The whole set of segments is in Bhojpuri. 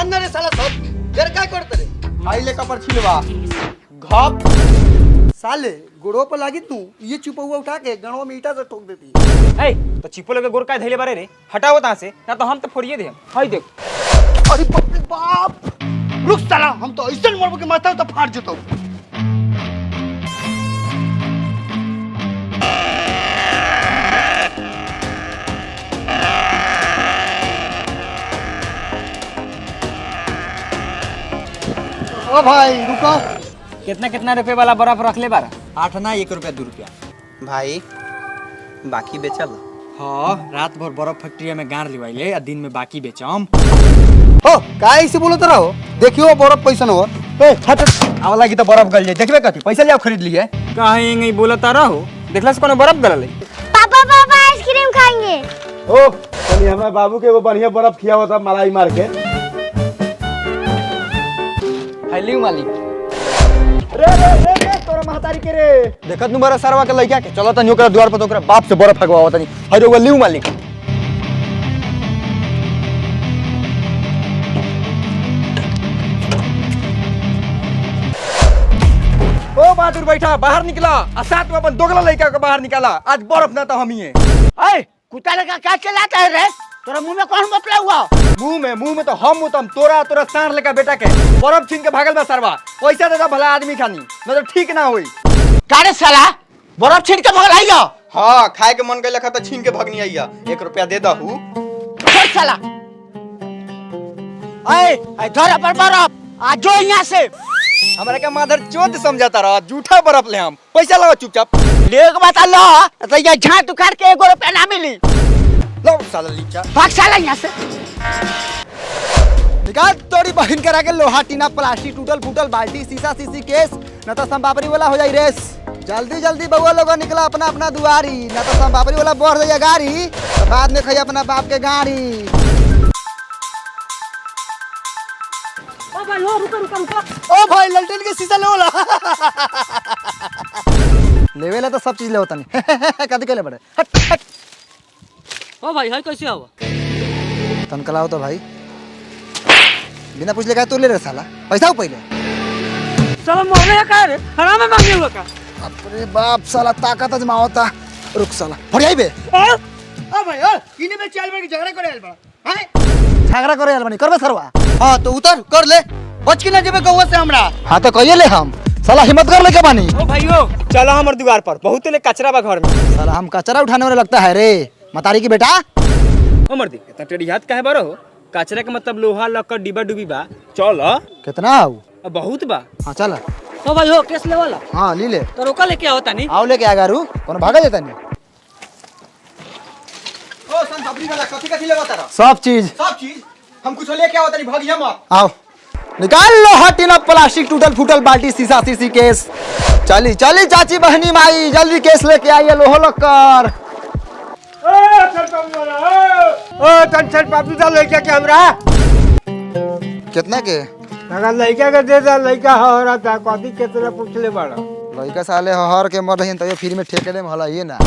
बांध रे साला सब देर काय करते रे आई ले कपर छिलवा घप साले गोड़ों पर लागी तू ये चुपा हुआ उठा के गणों में ईटा से ठोक देती ए तो चिपो लगे गोर काय धैले बारे रे हटाओ ता से ना तो हम तो फोड़िए दे हाय देख अरे बाप रे बाप रुक साला हम तो ऐसे मरबो के माथा तो फाड़ जतो ओ भाई रुको कितना रुपए वाला बर्फ रख ले बारा 8 ना 1 रुपया 2 रुपया भाई बाकी बेचल हां रात भर बर्फ फैक्ट्री में गाड़ लिवाइले आ दिन में बाकी बेचम हो काहे से बोलत रहो देखियो बर्फ पैसा न हो ए हट आवला की तो बर्फ गल जाए देखबे कथि पैसा ले खरीद लिए काहे नहीं बोलता रहो देखला से कोनो बर्फ गलले पापा पापा आइसक्रीम खाएंगे। ओ तनी हमरा बाबू के वो बढ़िया बर्फ खियावा था मलाई मार के हेलो मालिक रे तोरा महतारी के रे देखत नु बरा सरवा के लइका के चलो तनी ओकरा द्वार पर ओकरा बाप से बर्फ फगवावा तनी हरे वो लिउ मालिक ओ बहादुर बैठा बाहर निकला आ साथ में अपन दोगला लइका के बाहर निकाला आज बर्फ ना तो हम ही है ए कुत्ता लगा क्या चलाता है रे तोरा मुंह में कौन बतला हुआ मुंह में तो हम तम तोरा सांड लेका बेटा के बर्फ छीन के भागल बा सरवा पैसा दे भला आदमी खानी न तो ठीक ना होई कारे साला बर्फ छीन के भगल आइयो हां खाए के मन गइल खा त छीन के भगनी आइया 1 रुपया दे दहू छोड़ साला ए धर पर बर्फ आ जो यहां से हमरा के मादर चोद समझाता रहा झूठा बर्फ ले हम पैसा लगा चुपचाप लेग बता लो तो ये झाट उखाड़ के 1 रुपया ना मिली लो साला लीचा भाग साला यहां से निकाल तोरी बहन करा के लोहा टीना प्लास्टिक टूटल फूटल बाल्टी शीशा शीशी केस न तो संपापरी वाला हो जाई रेस जल्दी जल्दी बउआ लोग निकला अपना अपना दुआरी न तो संपापरी वाला बढ़ जाइए गाड़ी तो बाद में खाई अपना बाप के गाड़ी ओ भाई ललटेन के शीशा ले वाला लेवेला तो सब चीज ले होता नहीं कदी के ले बड़े हट हट ओ भाई हाय कैसे आवा तनकलाओ तो भाई बिना पूछ ले का तू ले रे साला पैसा हो पहले साला मोहल्ले का रे हराम में मांगे हुआ का अरे बाप साला ताकत अजमावता रुक साला फड़ जाई बे ओ भाई ओ इने में चल में झगड़ा करे आइल बा हैं झगड़ा करे आल बनी करबे सरवा हां तो उतर कर ले बच के ना जेबे गौवा से हमरा हां तो कहिए ले हम साला हिम्मत कर ले के बानी ओ भाइयों चलो हमर द्वार पर बहुत ले कचरा बा घर में साला हम कचरा उठाने वाले लगता है रे मतारी की बेटा ओ मर्दी इतना टेढ़ी हाथ काहे बारो कचरा के मतलब लोहा लक्कड़ डिब्बा डुबी बा चल कितना आऊ बहुत बा हां चल ओ भाई हो केस ले वाला हां ली ले तो रोका लेके आओ तानी आओ लेके आ गारू कौन भागा देता नहीं ओ सन सबरी वाला कथि ले बता सब चीज हम कुछ लेके आओ तनी भागिया मत आओ निकाल लो हटिना प्लास्टिक टूटल फूटल बाल्टी शीशा शीशी केस चली चली चाची बहनी माई जल्दी केस लेके आइए लोहो लक्कर ओ टेंशन पापी दा लइका के हमरा कितना के अगर लइका के दे दा लइका हरा था कथि कितना पूछले बड़ा लड़का साले हर के मर रही तो फ्री में ठेके दे हला ये ना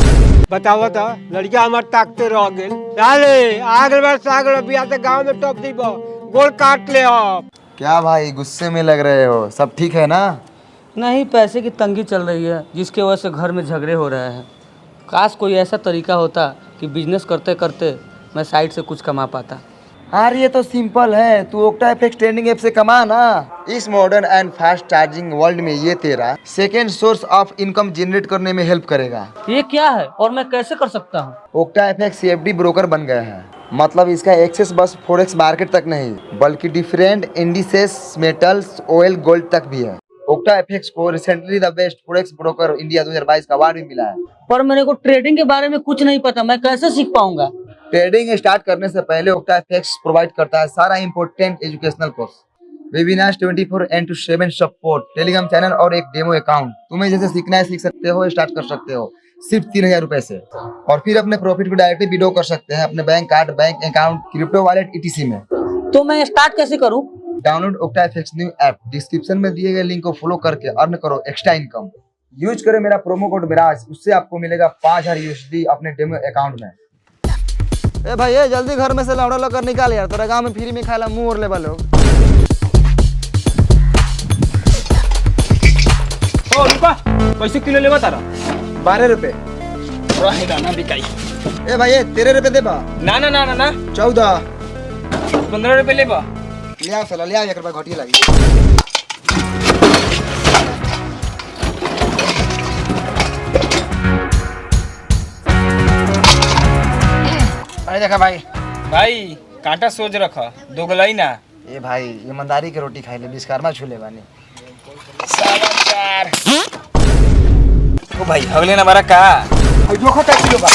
बताओ तो लड़का हमार ताकते रह गेल अरे आगल बार सागल बिया से गांव में टॉप दीबो गोल काट ले अब क्या भाई गुस्से में लग रहे हो सब ठीक है ना नहीं पैसे की तंगी चल रही है जिसके वजह से घर में झगड़े हो रहे हैं। काश कोई ऐसा तरीका होता कि बिजनेस करते करते मैं साइड से कुछ कमा पाता। यार ये तो सिंपल है तू ओक्टा एफएक्स ट्रेडिंग ऐप से कमा ना इस modern and fast charging world में ये तेरा second source of income generate करने में हेल्प करेगा। ये क्या है और मैं कैसे कर सकता हूँ? ओक्टा एफएक्स सीएफडी ब्रोकर बन गया है मतलब इसका एक्सेस बस फॉरेक्स मार्केट तक नहीं बल्कि डिफरेंट इंडिसेस मेटल्स ऑयल गोल्ड तक भी है। ओक्टा एफएक्स को रिसेंटली द बेस्ट फॉरेक्स ब्रोकर इंडिया 2022 का अवार्ड भी मिला है। पर मेरे को ट्रेडिंग के बारे में कुछ नहीं पता, मैं कैसे सीख पाऊंगा? ट्रेडिंग स्टार्ट करने से पहले ओक्टा एफएक्स प्रोवाइड करता है सारा important educational course, webinars 24/7 support, Telegram channel और एक डेमो अकाउंट। तुम्हें जैसे सीखना है सीख सकते हो, स्टार्ट कर सकते हो सिर्फ 3000 रुपए से और फिर अपने प्रॉफिट को डायरेक्टली विड्रॉ कर सकते हैं अपने bank card, bank account, crypto wallet ETC में। तो मैं स्टार्ट कैसे करूँ? Download octa FX new app, description में दिए गए लिंक को फॉलो करके अर्न करो एक्स्ट्रा इनकम। यूज करें मेरा प्रोमो कोड मिराज, उससे आपको मिलेगा 5000 USD अपने डेमो अकाउंट में। ए भाई ये जल्दी घर में से लौड़ा लौकर निकाल यार, तोरा गांव में फ्री में खाला मुंह और लेबा लोग। ओ रुका, कैसे किलो लेबा तारा? 12 रुपए। रहे दाना बिकाई। ए भाई ये 13 रुपए देबा। ना ना ना ना ना 14। 15 रुपए लेबा। ले आओ साला, ले आओ, 1 रुपया घटिया लगी। अरे देखा भाई, भाई कांटा सोच रखा, दोगलाई ना। ए भाई ईमानदारी के रोटी खाई ले, विश्वकर्मा छूले बानी। समाचार। ओ भाई हगले ना बारा का? भाई जो खता किलो बा।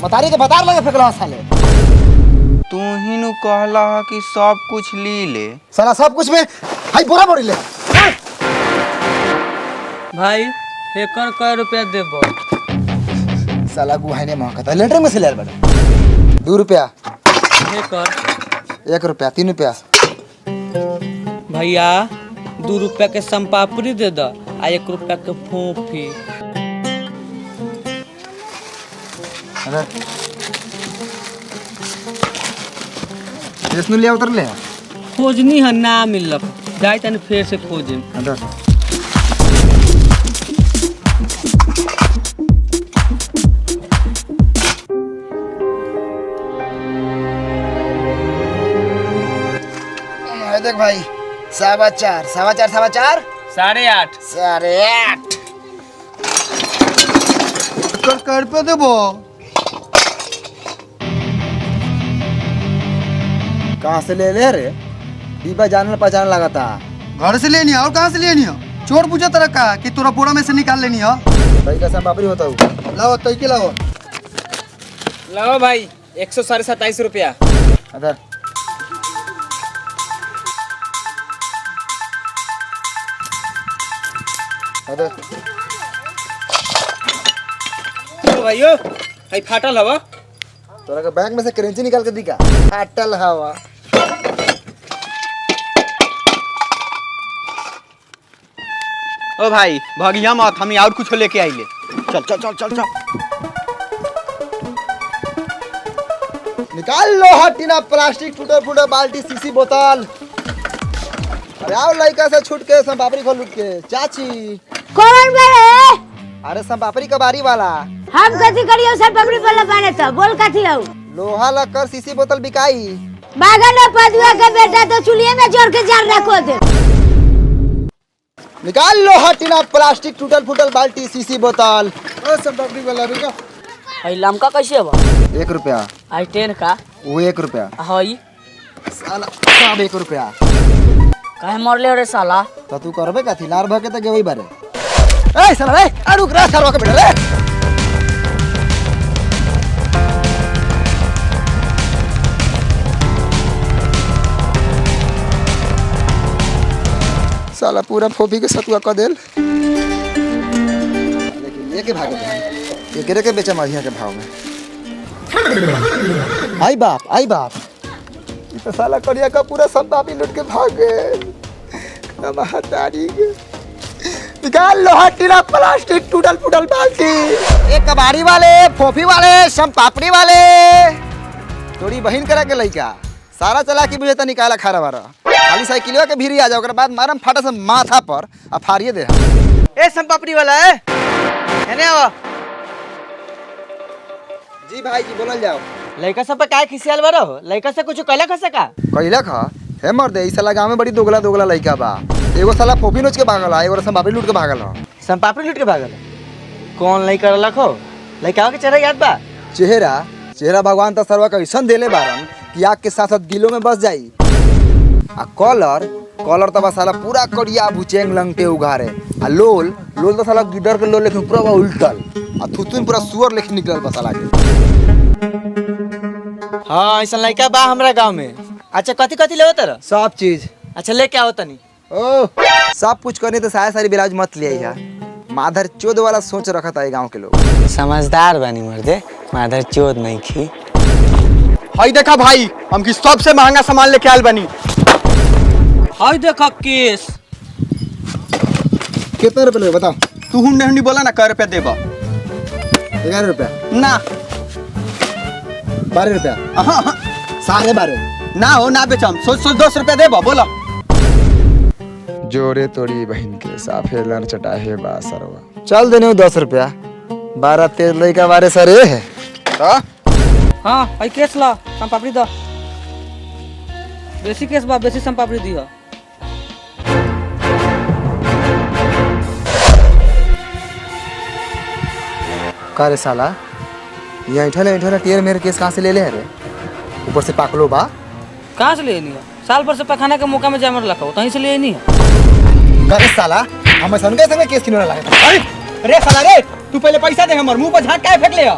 मतारी के बतार लगे फेकला साले। तू ही नु कहला कि सब कुछ ली ले। साला सब कुछ में भाई बोरा बोरी ले। भाई एकर कै रुपया देबो? साला गुहाने महकता लेटर में से ले बड़ा। 2 रुपया। एकर 1 रुपया, 3 रुपया। भैया 2 रुपया के संपापड़ी दे द आ 1 रुपया के फोफी। अरे इसनु ले उतर ले। खोजनी है ना मिलक, जाए तनी फिर से खोजे। अंदर देख भाई, 4.25, 4.25, 8.5। 8.5। कर पे देबो। कहाँ से ले ले रे? दीपा जानल पहचान लगा था। घर से लेनी है और कहाँ से लेनी है? चोर पूछा तरह का कि तोरा बोरा में से निकाल लेनी है। भाई का संपापड़ी होता हूँ। लाओ तई के लाओ। लाओ भाई 127 रुपया। अदर अदर ओ भाइयो, भाई फाटल हवा। तोरा के बैग में से करेंसी निकाल के दिखा। फाटल हवा। ओ भाई भगिया मत, हम और कुछ लेके आइले। चल चल चल चल चल। निकाल लो हटीना, प्लास्टिक टूटा फूटा बाल्टी सीसी बोतल। अरे आओ लड़का से छूट के संपापड़ी खोल लूट के। चाची कौन बड़े? अरे संपापड़ी कबारी वाला। हम कथी करियो सब पबड़ी वाला बने तो बोल कथी हो? लोहा लक्कर सीसी बोतल बिकाई। बागन में पदुआ के बेटा तो चुलिए में जोड़ के जान रखो थे। निकाल लो हटीना, प्लास्टिक टूटल फूटल बाल्टी सीसी बोतल। ओ संपापड़ी वाला रुका। हई लमका कैसे बा? 1 रुपया। आई 10 का? वो 1 रुपया। हई साला सब 1 रुपया। काहे मरले रे साला? तो तू करबे कथी? लार भके त गेवई बारे। ए साला रे, आ रुक रे साला के बेटा रे। साला पूरा फोफी के सतुआ क देल। लेकिन ये के भागे ये केरे के बेचा मारिया के भाव में। आई बाप, आई बाप। ये तो साला करिया का पूरा संपापी लूट के भाग गए। महतारी के निकाल लो हटीना, प्लास्टिक टूटल फूटल बाल्टी। एक कबाड़ी वाले, फोफी वाले, संपापड़ी वाले, तोरी बहिन करा के लइका सारा चला के बुझे त निकाला खारा बारा। खाली साइकिलवा के भीरी आ जाओ, ओकरा बाद मारम फाटा से माथा पर आ फाड़िए दे। ए संपापड़ी वाला है, एने आओ। जी भाई जी बोलल जाओ। लड़का सब पे काय खिसियाल बारो? लड़का से कुछ कहला खसे का? कइला खा हे मर दे। ई साला गांव में बड़ी दोगला दोगला लइका बा। एगो साला फोफी नोच के भागल है, एगो संपापड़ी लूट के भागल है। संपापड़ी लूट के भागल? कौन लड़का रखो? लड़का के चेहरा याद बा? चेहरा भगवान त सर्वा कैसन देले बारन कि आग के साथ साथ दिलों में बस जाई। आ कलर तबा साला पूरा करिया भुचेंग लंगटे उघारे। आ लोल तो साला गिदर के लोल लेकिन पूरा उल्टल। आ थुथुन पूरा सुअर लेकिन निकलल बा साला के। हाँ ऐसा लड़का बा हमरा गांव में। अच्छा कथी कथी लेवो तर? सब चीज। अच्छा लेके आओ तनी। ओ सब कुछ करने तो सारी ब्लाउज मत ले आई। माधर चोद वाला सोच रखा था गांव के लोग। समझदार बानी मर्दे, माधर चोद नहीं खी। हई देखा भाई, हम की सबसे महंगा सामान लेके आयल बनी। हई देखा केस। कितना रुपए लेगे बताओ? तू हुंडे हुंडी बोला ना, कै रुपया देबा? 11 रुपया, ना 12 रुपया, अहाँ, 12.5 ना हो ना बेचम। सोच 10 रुपया देबो बोलो। जोरे तोड़ी बहन के साफे लड़ चटाहे बासरवा। चल देने 10 रुपया। 12-13 लड़का बारे सरे है तो हाँ भाई केस ला सम पापड़ी दो बेसी केस बा बेसी सम पापड़ी दियो का रे साला ये ऐठल टेर मेरे केस कहाँ से ले ले रे? ऊपर से पाकलो बा। कहाँ से ले नहीं है साल भर से पखाना के मौका में जामर रखा हो कहीं से ले नहीं है का रे साला हम संगे संगे केस किनो लागे। अरे रे साला रे, तू पहले पैसा दे, हमर मुंह पर झाट काहे फेंक ले आ?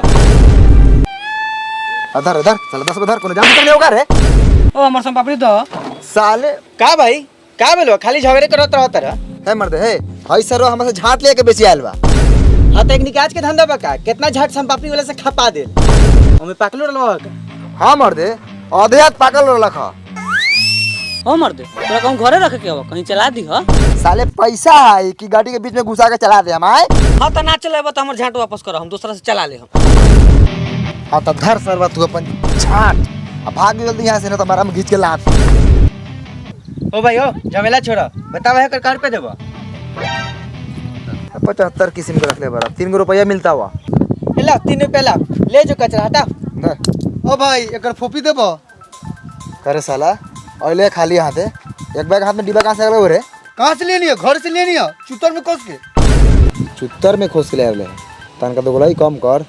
अधर अधर चल 10 उधर कोनो जाम कर ले होगा रे। ओ हमार सम पापड़ी दो साले का भाई का बेलो खाली झगड़े करत रहत रह। है मर्द है हई सरो हमसे झाट लेके बेची आइल बा। हां तो एक निकाज के धंधा बका कितना झट संपापड़ी वाला से खपा दे। हमें पाकलो रहलो का। हां मर्द आधे हाथ पाकल रखा। ओ मर दे तोरा कहूं घरे रख के हो कहीं चला दी हो साले पैसा है कि गाड़ी के बीच में घुसा के चला दे हम आए। हाँ तो ना चलेबो तो हमर झाट वापस करो हम दूसरा से चला ले हम हाँ तो धर सरवा तू अपन झाट अब भाग जल्दी यहाँ से ना तो हमारा हम घींच के लात। ओ भाई ओ झमेला छोड़ा बतावा है कर पे देबो 75 किस्म के रख ले बरा 3 रुपया मिलता हुआ। ला 3 रुपया ला ले जो कचरा हटा। ओ भाई एकर फोपी देबो। करे साला ऑयले खाली हाथ है एक बैग हाथ में डिब्बा कहाँ से आवे रे? कहाँ से लेनी है? घर से लेनी है चुतर में कस के। चुत्तर में खोस के ले आवे तन का तो गोलाई कम कर।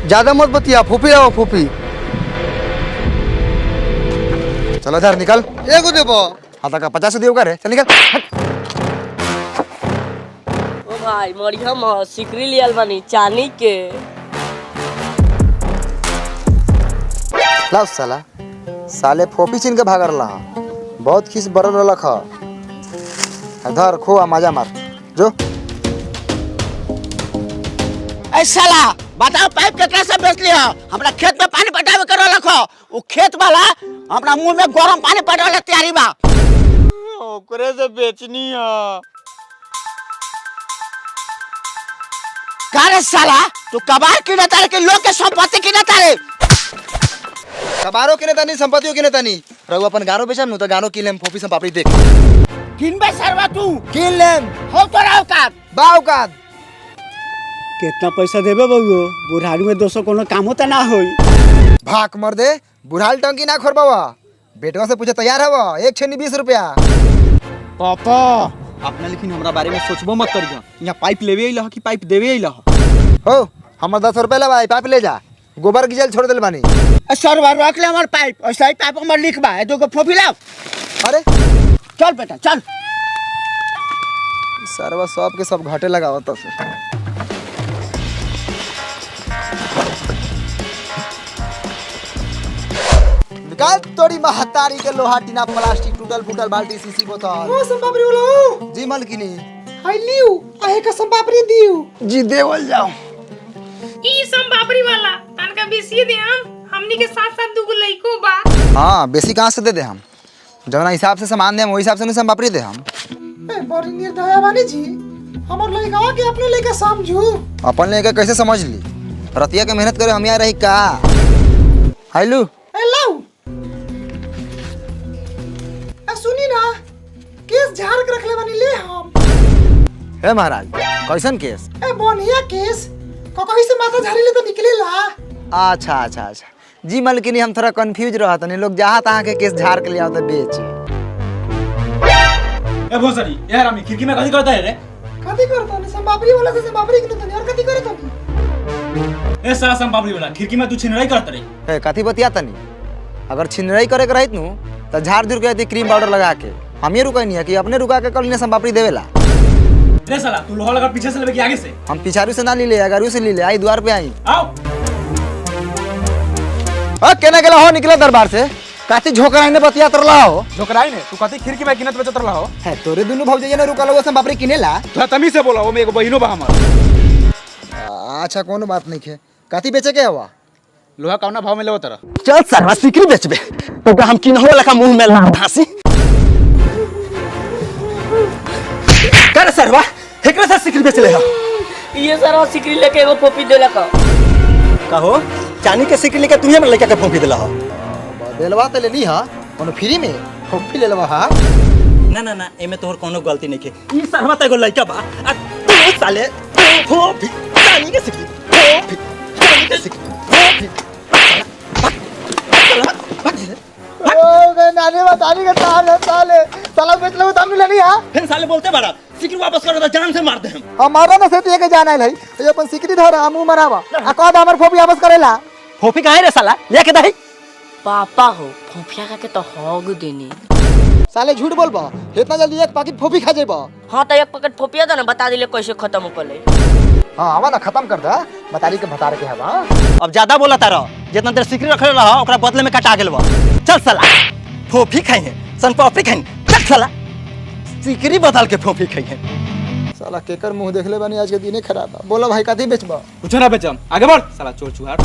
ज्यादा मत बतिया फोपी आओ फोपी। चलो इधर निकल। एगो देबो। हाँ तक 50 दियो का रे चल निकल। ओ भाई मरिया म सिकरी लियल बानी चानी के। लाओ साला साले फोपी छीन के भाग रहा बहुत खीस बरल रख इधर खो आ मजा मार जो। ऐ साला बताओ पाइप केकरा से बेच लिया? हमरा खेत में पानी पटावे कर रखो वो खेत वाला हमरा मुंह में गरम पानी पटावे तैयारी बा। ओकरे से बेचनी है। का रे साला तू कबार की तारे के लोग के संपत्ति की तारे? कबारो के नेता नहीं संपत्तियों के नेता नहीं रघु अपन गानो बेचम नु तो गानो किलेम फोपी सम पापड़ी देख किनबे सरवा तू किन लेम हो तो औकात बाव का। कितना पैसा देबे बउओ? बुढ़ारी में 200 कोनो काम होता ना होई। भाग मर दे बुढ़ाल टंकी ना खोरबावा बेटवा से पूछे तैयार हवा एक छेनी 20 रुपया। पापा अपना लेकिन हमरा बारे में सोचबो मत करियो। यहाँ पाइप लेवे अइला कि पाइप देवे अइला हो हमर 10 रुपया लबा पाइप ले जा गोबर गिजल छोड़ देल बानी। सरवा रख ले हमर पाइप ऐसा ही पाइप हमर लिखबा है दोगो फोफी लाओ। अरे चल बेटा चल। सरवा सब के सब घाटे लगावत से। निकाल तोड़ी महतारी के लोहा टीना प्लास्टिक टूटल फूटल बाल्टी सीसी बोतल। ओ संपापड़ी बोलो। जी मलकिनी आई लियो आहे का संपापड़ी दियो। जी देवल जाओ। ई संपापड़ी वाला तनका बेसी दे हमनी के साथ साथ दुगो लइको बा। हाँ बेसी कहाँ से दे दे हम जवना हिसाब से सामान दे हम वही हिसाब से नहीं पापड़ी दे हम। ए बड़ी निर्दया बानी जी हमर लइका के अपने लइका समझू। अपन लेके कैसे समझ ली रतिया के मेहनत करे हम यहाँ रही का। हाइलू ए लाओ ए सुनी ना केस झाड़ के रखले बानी ले हम। हे महाराज कैसन केस? ए बढ़िया केस कहीं से माथा झाड़ी ले तो निकलेला। अच्छा अच्छा अच्छा जी मलकिनी हम थोड़ा कंफ्यूज रहा तनी लोग जहाँ तहाँ के केस झाड़ के ले आओ तो बेचे। ए भोसड़ी यार हम खिड़की में कथी करता है रे? कथी करता है संपापड़ी वाला से संपापड़ी किने तनी और कथी करे तनी? ए साला संपापड़ी वाला खिड़की में तू छिनराई करत रे। हे कथी बतिया तनी अगर छिनराई करे के रहित नु तो झाड़ दूर के क्रीम पाउडर लगा के हम ये रुकनी है कि अपने रुका के कल ने संपापड़ी देवेला। रे साला तू लोहा लगा पीछे से लेके कि आगे से? हम पिछारू से ना ली ले अगारू से ली ले आई द्वार पे आई। आओ केना गेला हो निकला दरबार से काती झोकराई ने बतिया तरला हो। झोकराई ने तू कथी खिड़की में किनत बेचत रहा हो? है तोरे दुनु भौजाई ने रुका लोग संपापड़ी किनेला। तू तमी से बोला वो में एगो बहिनो बा हमर। अच्छा कोनो बात नहीं है काती बेचे के हवा लोहा कौना भाव में लेवत रहा? चल सरवा सिकरी बेचबे तो हम किनहो लका मुंह में ला धासी। कर सरवा एकरा से सिकरी बेच ले हो। ये सारा सिकरी लेके एगो फोपी देला का कहो चानी के सिकरी लेके तुम्हें लड़का के फोंकी दिला हो दिलवा तो ले ली हा कोनो फ्री में फोफी ले लेवा हा ना ना ना एमे तोहर कोनो गलती नहीं के ई सरवा त एगो लड़का बा आ तू साले फोफी चानी के सिकरी फोफी चानी के सिकरी फोफी ओ गए नानी बतानी का ताल है साले साला बेच लो दाम ले ली हा फिर साले बोलते बड़ा सिकरी वापस करो तो जान से मार दे हम हमारा ना से के जाना है ये अपन सिकरी धर हमू मरावा आ कह हमर फोफी वापस करेला फोफी काहे रे साला लेके दही पापा हो फोफिया का के तो होग देनी साले झूठ बोलबा इतना जल्दी एक पैकेट फोफी खा जेबा हां तो एक पैकेट फोफिया दे ना बता दिले कैसे खत्म कर ले हां आवा ना खत्म कर दा बतारी के भतार के हवा अब ज्यादा बोला तारा जितना देर सिकरी रखले रहा ओकरा बदले में कटा गेलवा चल साला फोफी खाई है सन पॉपी खाई चल साला सिकरी बदल के फोफी खाई है साला केकर मुंह देख ले बानी आज के दिने खराब बा बोला भाई काती बेचबा कुछ ना बेचम आगे बढ़ साला चोर चुहार।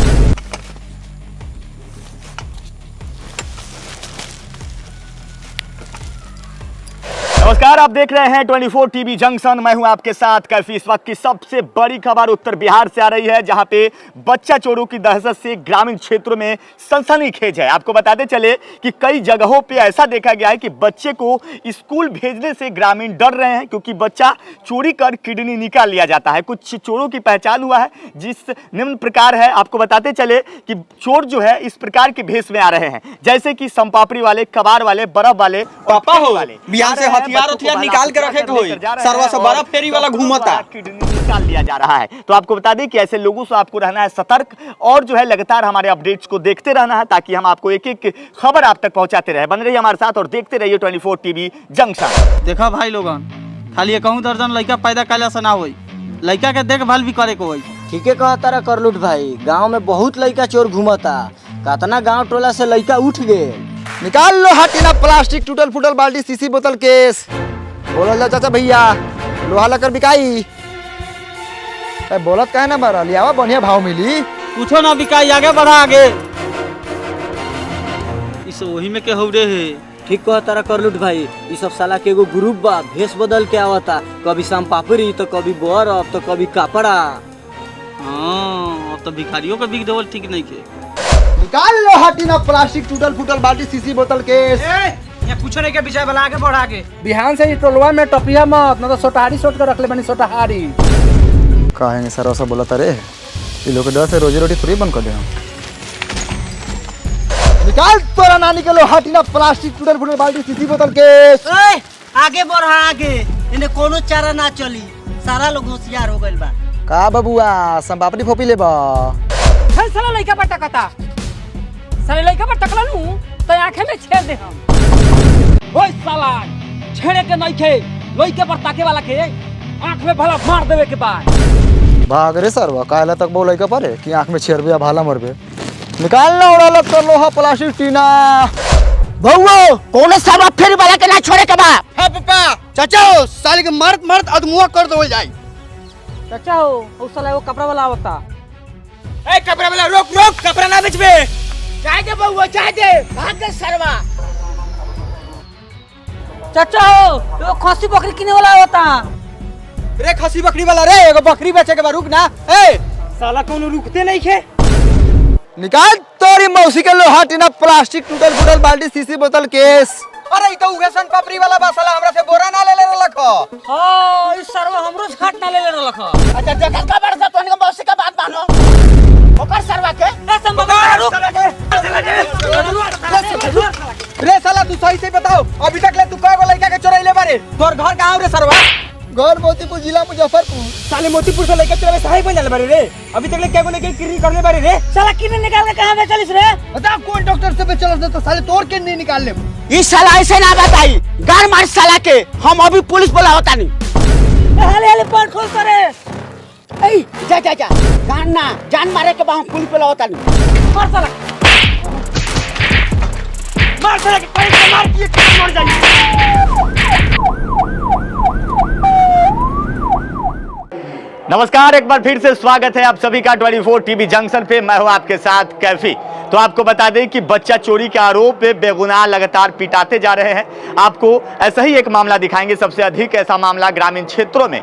नमस्कार, आप देख रहे हैं 24 टीवी जंक्शन। मैं हूं आपके साथ कैफी। इस वक्त की सबसे बड़ी खबर उत्तर बिहार से आ रही है, जहां पे बच्चा चोरों की दहशत से ग्रामीण क्षेत्रों में सनसनीखेज है। आपको बताते चले कि कई जगहों पे ऐसा देखा गया है कि बच्चे को स्कूल भेजने से ग्रामीण डर रहे हैं, क्योंकि बच्चा चोरी कर किडनी निकाल लिया जाता है। कुछ चोरों की पहचान हुआ है जिस निम्न प्रकार है। आपको बताते चले कि चोर जो है इस प्रकार के भेष में आ रहे हैं, जैसे कि संपापड़ी वाले, कबाड़ वाले, बर्फ वाले, पापा हो वाले बिहार से हथियार निकाल के रखे कोई सरवा से बर्फ फेरी वाला घूमता निकाल लिया जा रहा है। तो आपको बता दें कि ऐसे लोगों से आपको रहना है सतर्क और जो है लगातार हमारे अपडेट्स को देखते रहना है, ताकि हम आपको एक एक खबर आप तक पहुंचाते रहे। बन रहिए हमारे साथ और देखते रहिए 24 टीवी जंक्शन। देखा भाई लोगन, खाली कहूँ दर्जन लड़का पैदा कैला से ना होई, लड़का के देखभाल भी करे को होई। ठीके कहा तारा करलूट भाई, गांव में बहुत लड़का चोर घूमता, कतना गांव टोला से लड़का उठ गए। निकाल लो हटीना प्लास्टिक, टूटल फूटल बाल्टी, सीसी बोतल, केस। बोलो जा चाचा भैया लोहा लकर बिकाई बोलत कहे ना बरा लियावा बढ़िया भाव मिली। कुछो ना बिकाई, आगे बढ़ा आगे। इस वही में के हौरे है। ठीक कहा तारा करलूट भाई, ये सब साला के एगो ग्रुप बा, भेष बदल के आवता, कभी शाम पापड़ी तो कभी बर्फ तो कभी कपड़ा। हाँ, अब तो भिखारियों का बिक देवल ठीक नहीं के। निकाल लो हटीना प्लास्टिक, टूटल फूटल बाल्टी, सीसी बोतल, केस। ये कुछ नहीं के विषय वाला आगे बढ़ा आगे। बिहान से ही टोलवा में टपिया मत, ना तो सोटाहारी सोट कर रख ले बनी सोटाहारी। कहेंगे सर ऐसा बोला तारे ये लोग डर से रोजी रोटी थोड़ी बंद कर दे हम। निकाल तोरा नानी के लो हटीना प्लास्टिक, टूटल फूटल बाल्टी, सीसी बोतल, केस। आगे बढ़ा आगे, इन्हें कोनो चारा ना चली, सारा लोग होशियार हो गइल बा। का बबुआ संपापड़ी फोपी लेबा? है साला लइका पर टकता, साले लइका पर टकला नु तो आंखें में छेड़ दे हम। ओए साला छेड़े के नहीं खे, लइका पर ताके वाला के आंख में भला मार देवे के बाद। भाग रे सरवा, काला तक बोले का परे कि आंख में छेड़बे या भाला मरबे। निकालना उड़ा लग कर लोहा प्लास्टिक टीना। भौओ कौन सरवा फेरी वाला के ना छोड़े के बा। हां पापा चाचा साले के मर्द मर्द अदमुआ कर दो जाए। चाचा हो उस साला वो कपड़ा वाला आवता। ए कपड़ा वाला रोक रोक, कपड़ा ना बेचबे। चाय दे बउआ, चाय दे, भाग दे सरवा। चाचा हो वो खसी बकरी किने वाला होता। रे खसी बकरी वाला रे, एगो बकरी बेचे के बा, रुक ना। ए साला कोनो रुकते नहीं खे। निकाल तोरी मौसी के लोहा टीना प्लास्टिक, टूटल फूटल बाल्टी, सीसी बोतल, केस। अरे ई तो उगेसन पापड़ी वाला बा, साला हमरा से बोरा ना ले ले रखो। हां इस सरवा हमरो से खाट ना ले ले रखो। अच्छा जगह का बड़ सा तोन के मौसी का बात मानो। ओकर सरवा के ए संभव रुक। रे साला तू सही से बताओ, अभी तक ले तू कएगो लड़का के चोरैले बारे? तोर घर कहां रे सरवा? घर मोतीपुर जिला मुजफ्फरपुर। साले मोतीपुर से लड़का चोरावे सहाय बन जाले बारे रे। अभी तक ले क्या बोले कि किरी करने बारे रे। साला किने निकाल के कहां बेचलिस रे? बता कौन डॉक्टर से बेचलस तो साले तोर के नहीं निकाल ले। ई साला ऐसे ना बताई, गार मार साला के, हम अभी पुलिस बुलावता नहीं। हाले हाले पाट खोल करे। ए जा जा जा, गान ना जान मारे के बा हम पुलिस बुलावता नहीं। मार साला, मार साला के पैर से मार दिए मर जाएंगे। नमस्कार, एक बार फिर से स्वागत है आप सभी का 24 टीवी जंक्शन पे। मैं हूं आपके साथ कैफी। तो आपको बता दें कि बच्चा चोरी के आरोप में बेगुनाह लगातार पिटाते जा रहे हैं। आपको ऐसा ही एक मामला दिखाएंगे। सबसे अधिक ऐसा मामला ग्रामीण क्षेत्रों में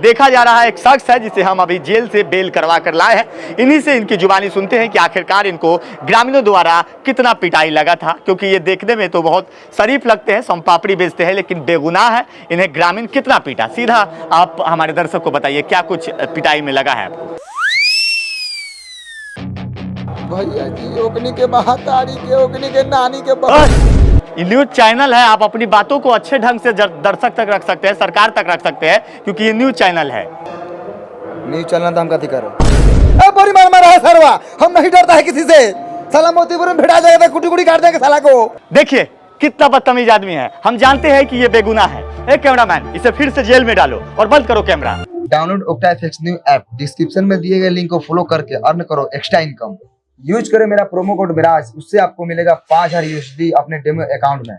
देखा जा रहा है। एक शख्स है जिसे हम अभी जेल से बेल करवा कर लाए हैं। इन्हीं से इनकी जुबानी सुनते हैं कि आखिरकार इनको ग्रामीणों द्वारा कितना पिटाई लगा था, क्योंकि ये देखने में तो बहुत शरीफ लगते हैं, सोमपापड़ी बेचते हैं, लेकिन बेगुनाह है। इन्हें ग्रामीण कितना पीटा, सीधा आप हमारे दर्शक को बताइए क्या कुछ पिटाई में लगा है आपको। भैया जी ओकनी के महातारी के ओकनी के नानी के ये न्यूज चैनल है, आप अपनी बातों को अच्छे ढंग से दर्शक तक रख सकते हैं, सरकार तक रख सकते हैं, क्योंकि ये न्यूज चैनल है। न्यूज चैनल तो हम कथी करो बड़ी मार मारा है सरवा, हम नहीं डरता है किसी से। साला मोतीपुर में भिड़ा जाएगा, कुटी कुटी काट देंगे साला को। देखिए कितना बदतमीज आदमी है। हम जानते हैं कि ये बेगुनाह है। ए कैमरामैन, इसे फिर से जेल में डालो और बंद करो camera. Download octa FX new app, description में दिए गए लिंक को फॉलो करके अर्न करो एक्स्ट्रा इनकम। यूज करें मेरा प्रोमो कोड विराज, उससे आपको मिलेगा 5000 USD अपने डेमो अकाउंट में।